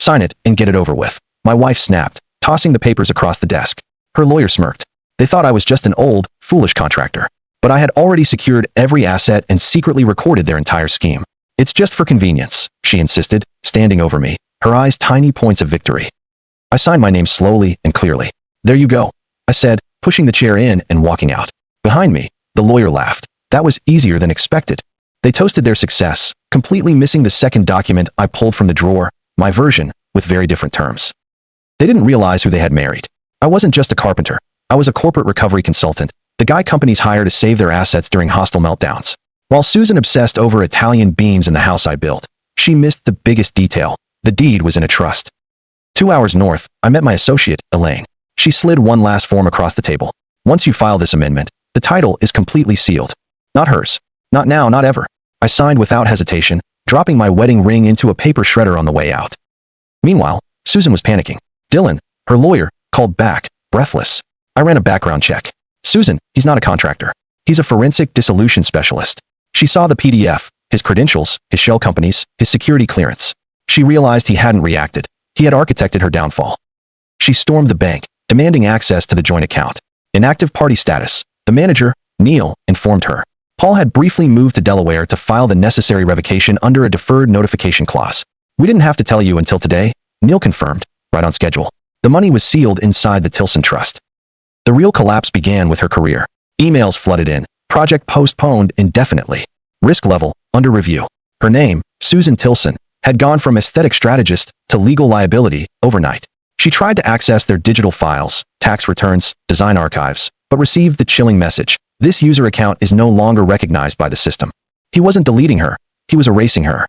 Sign it and get it over with. My wife snapped, tossing the papers across the desk. Her lawyer smirked. They thought I was just an old, foolish contractor. But I had already secured every asset and secretly recorded their entire scheme. It's just for convenience, she insisted, standing over me, her eyes tiny points of victory. I signed my name slowly and clearly. There you go, I said, pushing the chair in and walking out. Behind me, the lawyer laughed. That was easier than expected. They toasted their success, completely missing the second document I pulled from the drawer, my version, with very different terms. They didn't realize who they had married. I wasn't just a carpenter. I was a corporate recovery consultant, the guy companies hire to save their assets during hostile meltdowns. While Susan obsessed over Italian beams in the house I built, she missed the biggest detail. The deed was in a trust. 2 hours north, I met my associate, Elaine. She slid one last form across the table. Once you file this amendment, the title is completely sealed. Not hers. Not now, not ever. I signed without hesitation, dropping my wedding ring into a paper shredder on the way out. Meanwhile, Susan was panicking. Dylan, her lawyer, called back, breathless. I ran a background check. Susan, he's not a contractor. He's a forensic dissolution specialist. She saw the PDF, his credentials, his shell companies, his security clearance. She realized he hadn't reacted. He had architected her downfall. She stormed the bank, demanding access to the joint account. Inactive party status. The manager, Neil, informed her. Paul had briefly moved to Delaware to file the necessary revocation under a deferred notification clause. We didn't have to tell you until today, Neil confirmed, right on schedule. The money was sealed inside the Tilson Trust. The real collapse began with her career. Emails flooded in, project postponed indefinitely. Risk level, under review. Her name, Susan Tilson, had gone from aesthetic strategist to legal liability overnight. She tried to access their digital files, tax returns, design archives, but received the chilling message. This user account is no longer recognized by the system. He wasn't deleting her, he was erasing her.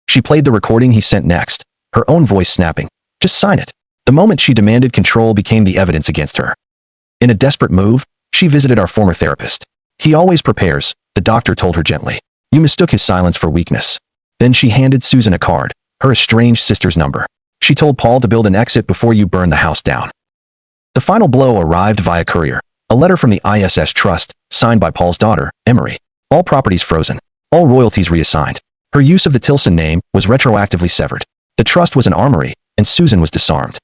She played the recording he sent next, her own voice snapping. Just sign it. The moment she demanded control became the evidence against her. In a desperate move, she visited our former therapist. He always prepares, the doctor told her gently. You mistook his silence for weakness. Then she handed Susan a card, her estranged sister's number. She told Paul to build an exit before you burn the house down. The final blow arrived via courier. A letter from the ISS Trust, signed by Paul's daughter, Emery. All properties frozen. All royalties reassigned. Her use of the Tilson name was retroactively severed. The trust was an armory, and Susan was disarmed.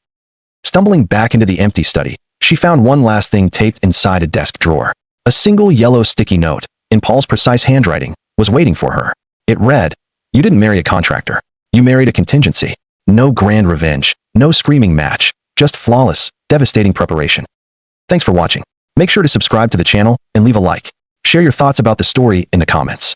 Stumbling back into the empty study, she found one last thing taped inside a desk drawer. A single yellow sticky note, in Paul's precise handwriting, was waiting for her. It read, You didn't marry a contractor. You married a contingency. No grand revenge, no screaming match, just flawless, devastating preparation. Thanks for watching. Make sure to subscribe to the channel and leave a like. Share your thoughts about the story in the comments.